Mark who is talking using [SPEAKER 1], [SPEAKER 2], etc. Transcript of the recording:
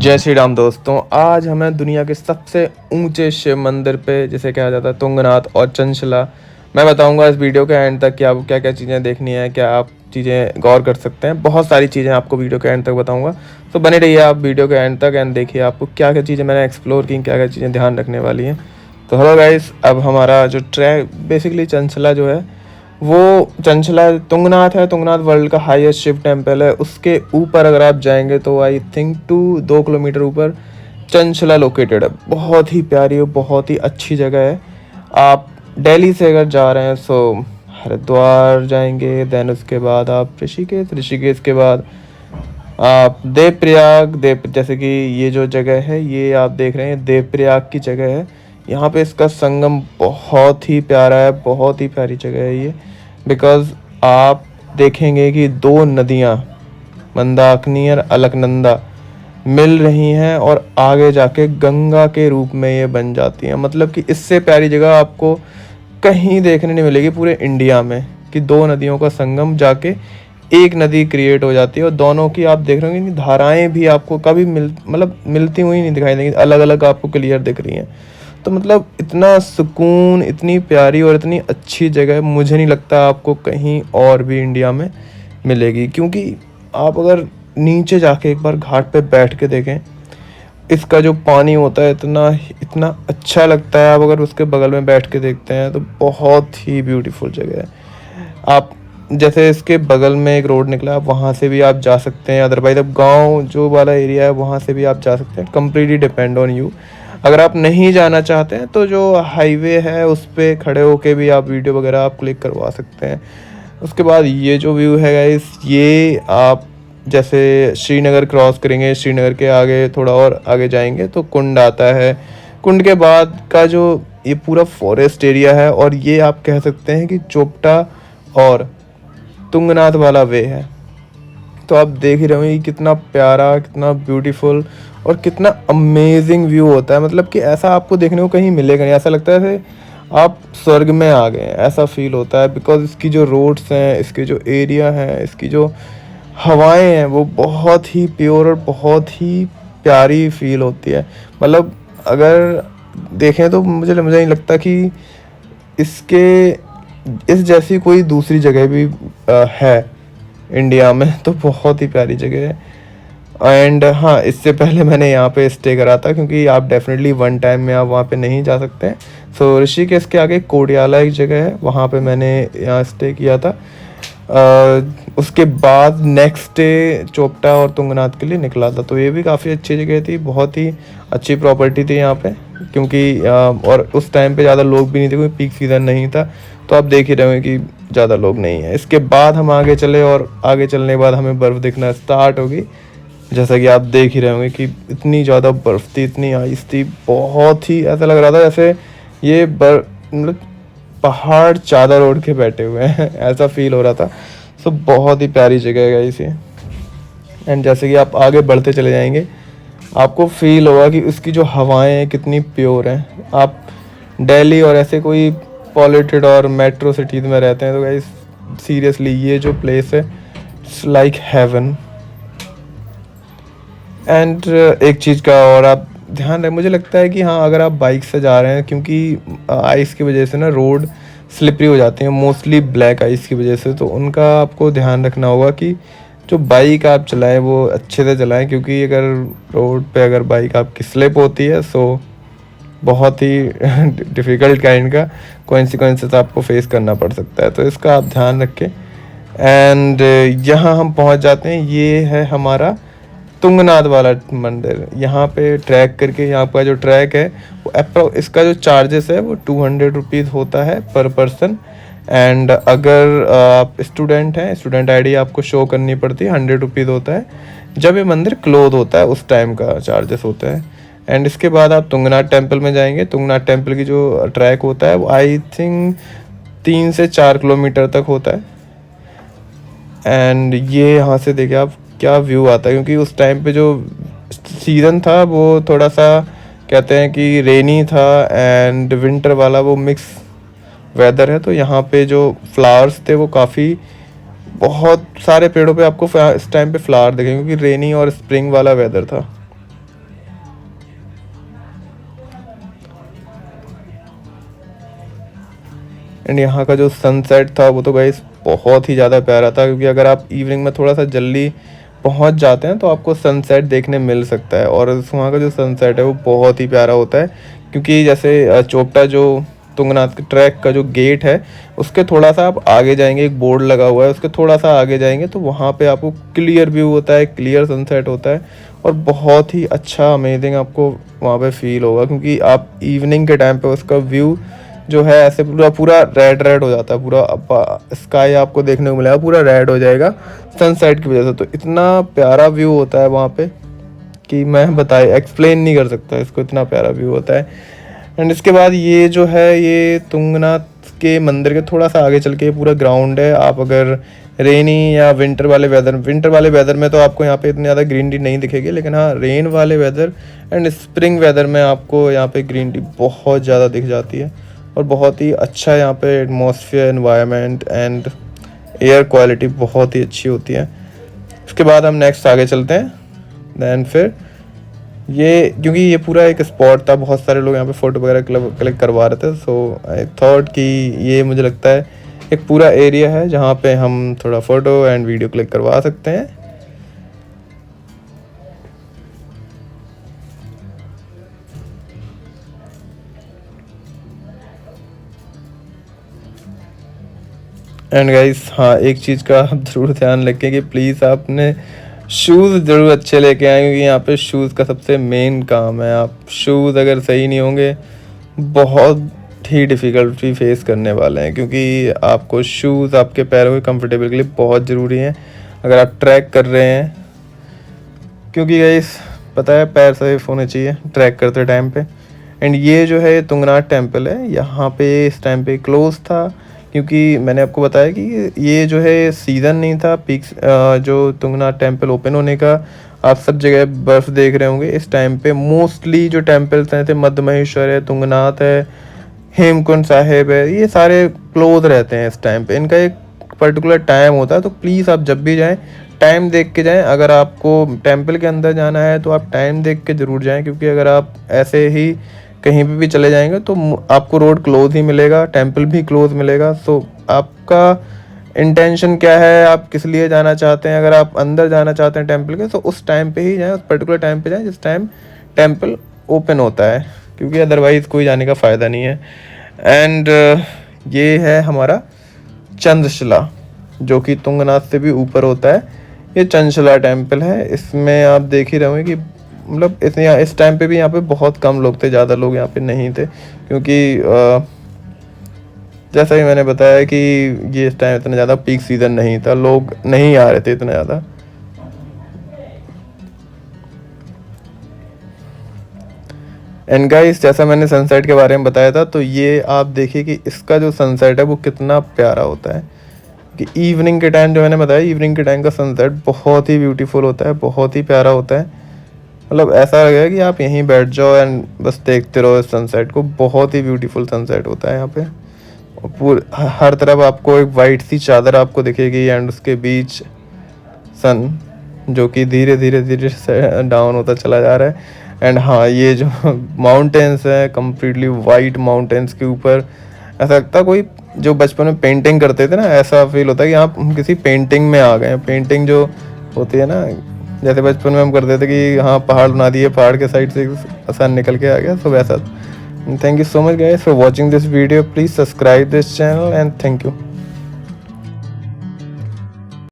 [SPEAKER 1] जय श्री राम दोस्तों। आज हमें दुनिया के सबसे ऊंचे शिव मंदिर पे, जिसे कहा जाता है तुंगनाथ और चंचला, मैं बताऊंगा इस वीडियो के एंड तक कि आपको क्या क्या चीज़ें देखनी है, क्या आप चीज़ें गौर कर सकते हैं। बहुत सारी चीज़ें आपको वीडियो के एंड तक बताऊंगा, तो बने रहिए आप वीडियो के एंड तक एंड देखिए आपको क्या क्या चीज़ें मैंने एक्सप्लोर की, क्या क्या चीज़ें ध्यान रखने वाली हैं। तो हेलो गाइस, अब हमारा जो ट्रैक बेसिकली चंचला जो है वो चंचला तुंगनाथ है। तुंगनाथ वर्ल्ड का हाईएस्ट शिव टेम्पल है। उसके ऊपर अगर आप जाएंगे तो आई थिंक 2 किलोमीटर ऊपर चंचला लोकेटेड है। बहुत ही प्यारी और बहुत ही अच्छी जगह है। आप दिल्ली से अगर जा रहे हैं सो हरिद्वार जाएंगे, देन उसके बाद आप ऋषिकेश के बाद आप देवप्रयाग जैसे कि ये जो जगह है ये आप देख रहे हैं देवप्रयाग की जगह है। यहाँ पे इसका संगम बहुत ही प्यारा है, बहुत ही प्यारी जगह है ये। बिकॉज़ आप देखेंगे कि दो नदियाँ मंदाकिनी और अलकनंदा मिल रही हैं और आगे जाके गंगा के रूप में ये बन जाती हैं। मतलब कि इससे प्यारी जगह आपको कहीं देखने नहीं मिलेगी पूरे इंडिया में, कि दो नदियों का संगम जाके एक नदी क्रिएट हो जाती है और दोनों की आप देख रहे होंगे कि धाराएं भी आपको कभी मिलती हुई नहीं दिखाई देंगी, अलग अलग आपको क्लियर दिख रही हैं। तो मतलब इतना सुकून, इतनी प्यारी और इतनी अच्छी जगह मुझे नहीं लगता आपको कहीं और भी इंडिया में मिलेगी। क्योंकि आप अगर नीचे जाके एक बार घाट पे बैठ के देखें, इसका जो पानी होता है इतना इतना अच्छा लगता है। आप अगर उसके बगल में बैठ के देखते हैं तो बहुत ही ब्यूटीफुल जगह है। आप जैसे इसके बगल में एक रोड निकला, आप वहाँ से भी आप जा सकते हैं। अदरवाइज अब गांव जो वाला एरिया है वहाँ से भी आप जा सकते हैं। Completely depend on you. अगर आप नहीं जाना चाहते हैं तो जो हाईवे है उस पर खड़े होके भी आप वीडियो वगैरह आप क्लिक करवा सकते हैं। उसके बाद ये जो व्यू है गाइस, ये आप जैसे श्रीनगर क्रॉस करेंगे, श्रीनगर के आगे थोड़ा और आगे जाएंगे तो कुंड आता है। कुंड के बाद का जो ये पूरा फॉरेस्ट एरिया है और ये आप कह सकते हैं कि चोपटा और तुंगनाथ वाला वे है। तो आप देख ही रहे होंगे कितना प्यारा, कितना ब्यूटीफुल और कितना अमेजिंग व्यू होता है। मतलब कि ऐसा आपको देखने को कहीं मिलेगा नहीं। ऐसा लगता है जैसे आप स्वर्ग में आ गए हैं, ऐसा फील होता है। बिकॉज इसकी जो रोड्स हैं, इसके जो एरिया हैं, इसकी जो हवाएं हैं वो बहुत ही प्योर और बहुत ही प्यारी फील होती है। मतलब अगर देखें तो मुझे नहीं लगता कि इसके इस जैसी कोई दूसरी जगह भी है इंडिया में। तो बहुत ही प्यारी जगह है। एंड हाँ, इससे पहले मैंने यहाँ पे स्टे करा था, क्योंकि आप डेफिनेटली वन टाइम में आप वहाँ पे नहीं जा सकते हैं। सो ऋषिकेश के आगे कोडियाला एक जगह है, वहाँ पे मैंने यहाँ स्टे किया था। उसके बाद नेक्स्ट डे चोपटा और तुंगनाथ के लिए निकला था। तो ये भी काफ़ी अच्छी जगह थी, बहुत ही अच्छी प्रॉपर्टी थी यहाँ पे। क्योंकि और उस टाइम पे ज़्यादा लोग भी नहीं थे, क्योंकि पीक सीज़न नहीं था। तो आप देख ही रहे होंगे कि ज़्यादा लोग नहीं है। इसके बाद हम आगे चले और आगे चलने के बाद हमें बर्फ़ दिखना स्टार्ट होगी। जैसा कि आप देख ही रहे होंगे कि इतनी ज़्यादा बर्फ़ थी, इतनी आइस थी, बहुत ही ऐसा लग रहा था जैसे ये मतलब पहाड़ चादर ओढ़ के बैठे हुए हैं ऐसा फील हो रहा था। सो बहुत ही प्यारी जगह है इसे। एंड जैसे कि आप आगे बढ़ते चले जाएंगे आपको फील होगा कि उसकी जो हवाएं हैं कितनी प्योर हैं। आप दिल्ली और ऐसे कोई पॉल्यूटेड और मेट्रो सिटीज़ में रहते हैं तो गाइस सीरियसली ये जो प्लेस है इट्स लाइक हेवन। एंड एक चीज़ का और आप ध्यान रखें, मुझे लगता है कि हाँ, अगर आप बाइक से जा रहे हैं, क्योंकि आइस की वजह से ना रोड स्लिपरी हो जाती है, मोस्टली ब्लैक आइस की वजह से। तो उनका आपको ध्यान रखना होगा कि जो बाइक आप चलाएं वो अच्छे से चलाएं। क्योंकि अगर रोड पे अगर बाइक आपकी स्लिप होती है सो बहुत ही डिफ़िकल्ट काइंड का कॉन्सिक्वेंसेस आपको फेस करना पड़ सकता है। तो इसका आप ध्यान रखें। एंड यहाँ हम पहुँच जाते हैं। ये है हमारा तुंगनाथ वाला मंदिर। यहाँ पे ट्रैक करके, यहाँ का जो ट्रैक है वो इसका जो चार्जेस है वो 200 रुपीज़ होता है पर पर्सन। एंड अगर आप स्टूडेंट हैं, स्टूडेंट आईडी आपको शो करनी पड़ती है, 100 रुपीज़ होता है। जब ये मंदिर क्लोज होता है उस टाइम का चार्जेस होता है। एंड इसके बाद आप तुंगनाथ टेम्पल में जाएंगे। तुंगनाथ टेम्पल की जो ट्रैक होता है वो आई थिंक 3 से 4 किलोमीटर तक होता है। एंड ये यहाँ से देखिए आप क्या व्यू आता है। क्योंकि उस टाइम पे जो सीज़न था वो थोड़ा सा कहते हैं कि रेनी था एंड विंटर वाला वो मिक्स वेदर है। तो यहाँ पे जो फ्लावर्स थे वो काफ़ी, बहुत सारे पेड़ों पे आपको इस टाइम पे फ्लावर दिखेंगे, क्योंकि रेनी और स्प्रिंग वाला वेदर था। एंड यहाँ का जो सनसेट था वो तो गाइस बहुत ही ज़्यादा प्यारा था, क्योंकि अगर आप इवनिंग में थोड़ा सा जल्दी पहुँच जाते हैं तो आपको सनसेट देखने मिल सकता है। और वहाँ का जो सनसेट है वो बहुत ही प्यारा होता है, क्योंकि जैसे चोपटा जो तुंगनाथ के ट्रैक का जो गेट है उसके थोड़ा सा आप आगे जाएंगे, एक बोर्ड लगा हुआ है, उसके थोड़ा सा आगे जाएंगे तो वहाँ पे आपको क्लियर व्यू होता है, क्लियर सनसेट होता है और बहुत ही अच्छा अमेजिंग आपको वहाँ पे फील होगा, क्योंकि आप इवनिंग के टाइम पे उसका व्यू जो है ऐसे पूरा पूरा रेड रेड हो जाता है, पूरा स्काई आपको देखने को मिलेगा पूरा रेड हो जाएगा सनसेट की वजह से। तो इतना प्यारा व्यू होता है वहाँ पे कि मैं बताए एक्सप्लेन नहीं कर सकता इसको, इतना प्यारा व्यू होता है। एंड इसके बाद ये जो है ये तुंगनाथ के मंदिर के थोड़ा सा आगे चल के पूरा ग्राउंड है। आप अगर रेनी या विंटर वाले वेदर में तो आपको यहाँ पे इतनी ज़्यादा ग्रीनरी नहीं दिखेगी, लेकिन हाँ रेन वाले वेदर एंड स्प्रिंग वेदर में आपको यहाँ पे ग्रीनरी बहुत ज़्यादा दिख जाती है और बहुत ही अच्छा यहाँ पे atmosphere, environment and air quality बहुत ही अच्छी होती है। उसके बाद हम नेक्स्ट आगे चलते हैं। दैन फिर ये क्योंकि ये पूरा एक स्पॉट था, बहुत सारे लोग यहाँ पे फ़ोटो वगैरह क्लिक करवा रहे थे, सो आई थॉट कि ये मुझे लगता है एक पूरा एरिया है जहाँ पे हम थोड़ा फ़ोटो एंड वीडियो क्लिक करवा सकते हैं। एंड गाइस हाँ एक चीज़ का आप ज़रूर ध्यान रखें कि प्लीज़ आपने शूज़ ज़रूर अच्छे लेके आए, क्योंकि यहाँ पे शूज़ का सबसे मेन काम है। आप शूज़ अगर सही नहीं होंगे बहुत ही डिफ़िकल्टी फेस करने वाले हैं, क्योंकि आपको शूज़ आपके पैरों के कंफर्टेबल के लिए बहुत ज़रूरी हैं अगर आप ट्रैक कर रहे हैं, क्योंकि गाइस पता है पैर सेफ होने चाहिए ट्रैक करते टाइम पे। एंड ये जो है तुंगनाथ टेम्पल है, यहाँ पे इस टाइम पे क्लोज था, क्योंकि मैंने आपको बताया कि ये जो है सीज़न नहीं था पीक जो तुंगनाथ टेम्पल ओपन होने का। आप सब जगह बर्फ़ देख रहे होंगे इस टाइम पे। मोस्टली जो टेम्पल्स हैं थे मध्य महेश्वर है, तुंगनाथ है, हेमकुंड साहिब है, ये सारे क्लोज रहते हैं इस टाइम पे। इनका एक पर्टिकुलर टाइम होता है, तो प्लीज़ आप जब भी जाएँ टाइम देख के जाएं। अगर आपको टेम्पल के अंदर जाना है तो आप टाइम देख के ज़रूर जाएं, क्योंकि अगर आप ऐसे ही कहीं पे भी चले जाएंगे तो आपको रोड क्लोज ही मिलेगा, टेम्पल भी क्लोज मिलेगा। सो आपका इंटेंशन क्या है, आप किस लिए जाना चाहते हैं? अगर आप अंदर जाना चाहते हैं टेम्पल के तो उस टाइम पे ही जाएं, उस पर्टिकुलर टाइम पे जाएं जिस टाइम टेम्पल ओपन होता है, क्योंकि अदरवाइज़ कोई जाने का फ़ायदा नहीं है। एंड ये है हमारा चंद्रशिला, जो कि तुंगनाथ से भी ऊपर होता है। ये चंद्रशिला टेम्पल है। इसमें आप देख ही रहे होंगे कि मतलब इस टाइम पे भी यहाँ पे बहुत कम लोग थे, ज़्यादा लोग यहाँ पे नहीं थे, क्योंकि जैसा कि मैंने बताया कि ये इस टाइम इतना ज़्यादा पीक सीज़न नहीं था, लोग नहीं आ रहे थे इतना ज़्यादा। एंड गाइस जैसा मैंने सनसेट के बारे में बताया था, तो ये आप देखिए कि इसका जो सनसेट है वो कितना प्यारा होता है। कि इवनिंग के टाइम जो मैंने बताया, इवनिंग के टाइम का सनसेट बहुत ही ब्यूटीफुल होता है, बहुत ही प्यारा होता है। मतलब ऐसा लगेगा कि आप यहीं बैठ जाओ एंड बस देखते रहो इस सनसेट को। बहुत ही ब्यूटीफुल सनसेट होता है यहाँ पे। हर तरफ आपको एक वाइट सी चादर आपको दिखेगी एंड उसके बीच सन जो कि धीरे धीरे धीरे डाउन होता चला जा रहा है। एंड हाँ ये जो माउंटेन्स हैं कम्प्लीटली वाइट माउंटेन्स के ऊपर, ऐसा लगता है कोई जो बचपन में पेंटिंग करते थे ना, ऐसा फील होता है कि हम किसी पेंटिंग में आ गए हैं। पेंटिंग जो होती है ना, जैसे बचपन में हम करते थे कि हाँ पहाड़ बना दिए, पहाड़ के साइड से सन निकल के आ गया, तो वैसा। Thank you so much guys for watching this video. Please subscribe this channel and thank you.